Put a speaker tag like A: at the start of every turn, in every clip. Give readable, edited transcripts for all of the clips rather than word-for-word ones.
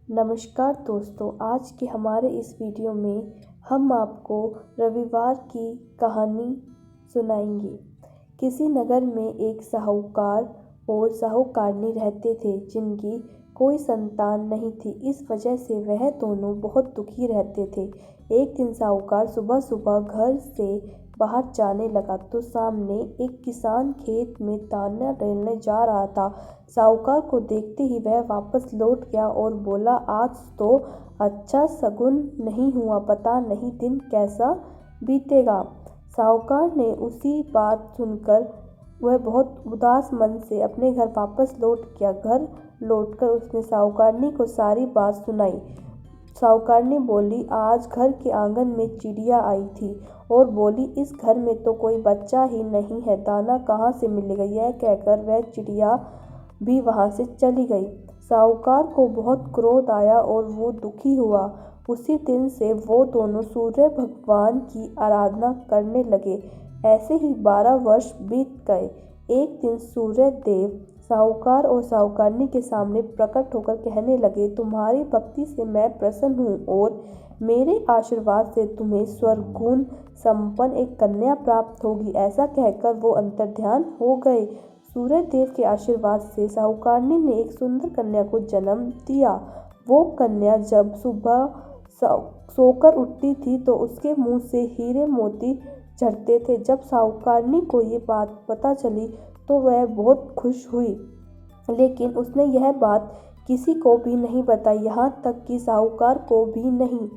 A: नमस्कार दोस्तों, आज के हमारे इस वीडियो में हम आपको रविवार की कहानी सुनाएंगे। किसी नगर में एक साहूकार और साहूकारनी रहते थे जिनकी कोई संतान नहीं थी। इस वजह से वह दोनों बहुत दुखी रहते थे। एक दिन साहूकार सुबह सुबह घर से बाहर जाने लगा तो सामने एक किसान खेत में दाना डालने जा रहा था। साहूकार को देखते ही वह वापस लौट गया और बोला, आज तो अच्छा शगुन नहीं हुआ, पता नहीं दिन कैसा बीतेगा। साहूकार ने उसी बात सुनकर वह बहुत उदास मन से अपने घर वापस लौट गया। घर लौटकर उसने साहूकारनी को सारी बात सुनाई। साहूकारनी बोली, आज घर के आंगन में चिड़िया आई थी और बोली, इस घर में तो कोई बच्चा ही नहीं है, दाना कहाँ से मिलेगा। यह कहकर वह चिड़िया भी वहाँ से चली गई। साहूकार को बहुत क्रोध आया और वो दुखी हुआ। उसी दिन से वो दोनों सूर्य भगवान की आराधना करने लगे। ऐसे ही 12 वर्ष बीत गए। एक दिन सूर्य देव साहूकार और साहूकारनी के सामने प्रकट होकर कहने लगे, तुम्हारी भक्ति से मैं प्रसन्न हूँ और मेरे आशीर्वाद से तुम्हें स्वर्गुण संपन्न एक कन्या प्राप्त होगी। ऐसा कहकर वो अंतर्ध्यान हो गए। सूर्य देव के आशीर्वाद से साहूकारनी ने एक सुंदर कन्या को जन्म दिया। वो कन्या जब सुबह सोकर उठती थी तो उसके मुंह से हीरे मोती झड़ते थे। जब साहूकारनी को ये बात पता चली तो वह बहुत खुश हुई, लेकिन उसने यह बात किसी को भी नहीं बताई, यहाँ तक कि साहूकार को भी नहीं।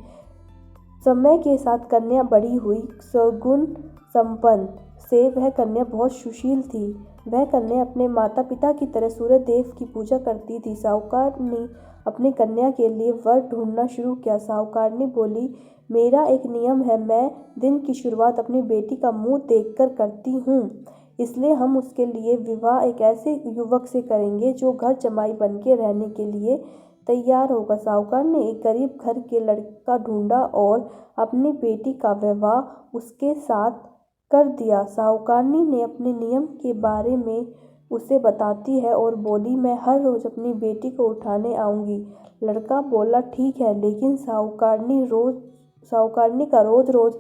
A: समय के साथ कन्या बड़ी हुई। सगुन संपन्न से वह कन्या बहुत सुशील थी। वह कन्या अपने माता पिता की तरह सूर्य देव की पूजा करती थी। साहूकार ने अपनी कन्या के लिए वर ढूंढना शुरू किया। साहूकारनी बोली, मेरा एक नियम है, मैं दिन की शुरुआत अपनी बेटी का मुंह देखकर करती हूँ, इसलिए हम उसके लिए विवाह एक ऐसे युवक से करेंगे जो घर जमाई बन के रहने के लिए तैयार होगा। साहूकार ने एक गरीब घर के लड़का ढूंढा और अपनी बेटी का विवाह उसके साथ कर दिया। साहूकारनी ने अपने नियम के बारे में उसे बताती है और बोली, मैं हर रोज अपनी बेटी को उठाने आऊँगी। लड़का बोला, ठीक है, लेकिन साहूकारनी का रोज रोज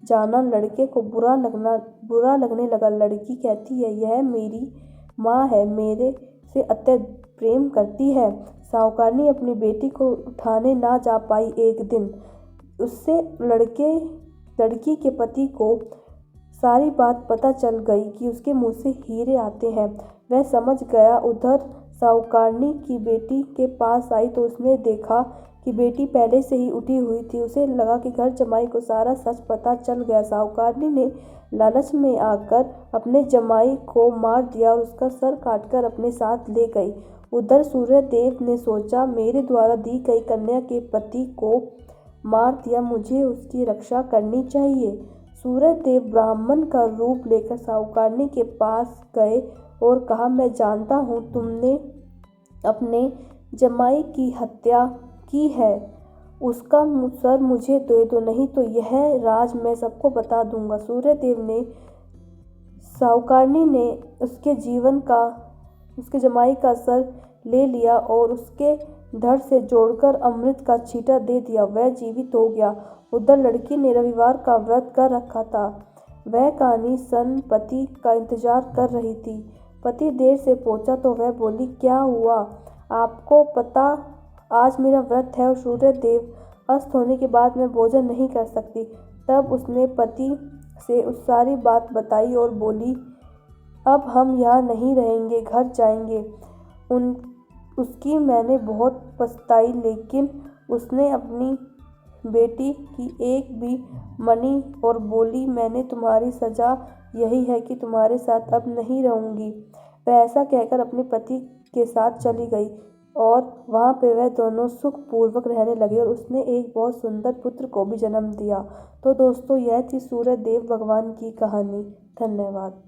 A: जाना लड़के को बुरा लगने लगा। लड़की कहती है, यह मेरी माँ है, मेरे से अत्यधिक प्रेम करती है। साहूकारनी अपनी बेटी को उठाने ना जा पाई। एक दिन उससे लड़की के पति को सारी बात पता चल गई कि उसके मुंह से हीरे आते हैं। वह समझ गया। उधर साहूकारनी की बेटी के पास आई तो उसने देखा कि बेटी पहले से ही उठी हुई थी। उसे लगा कि घर जमाई को सारा सच पता चल गया। साहूकारनी ने लालच में आकर अपने जमाई को मार दिया और उसका सर काटकर अपने साथ ले गई। उधर सूर्य देव ने सोचा, मेरे द्वारा दी गई कन्या के पति को मार दिया, मुझे उसकी रक्षा करनी चाहिए। सूर्य देव ब्राह्मण का रूप लेकर साहूकारनी के पास गए और कहा, मैं जानता हूँ तुमने अपने जमाई की हत्या की है, उसका सर मुझे दे दो, नहीं तो यह राज मैं सबको बता दूंगा। साहूकारनी ने उसके जमाई का सर ले लिया और उसके धड़ से जोड़कर अमृत का छींटा दे दिया। वह जीवित हो गया। उधर लड़की ने रविवार का व्रत कर रखा था। वह कानी सन पति का इंतजार कर रही थी। पति देर से पहुंचा तो वह बोली, क्या हुआ, आपको पता आज मेरा व्रत है और सूर्य देव अस्त होने के बाद मैं भोजन नहीं कर सकती। तब उसने पति से उस सारी बात बताई और बोली, अब हम यहाँ नहीं रहेंगे, घर जाएंगे। उसकी मैंने बहुत पछताई, लेकिन उसने अपनी बेटी की एक भी मनी और बोली, मैंने तुम्हारी सजा यही है कि तुम्हारे साथ अब नहीं रहूँगी। वह ऐसा कहकर अपने पति के साथ चली गई और वहाँ पे वह दोनों सुखपूर्वक रहने लगे और उसने एक बहुत सुंदर पुत्र को भी जन्म दिया। तो दोस्तों, यह थी सूर्य देव भगवान की कहानी। धन्यवाद।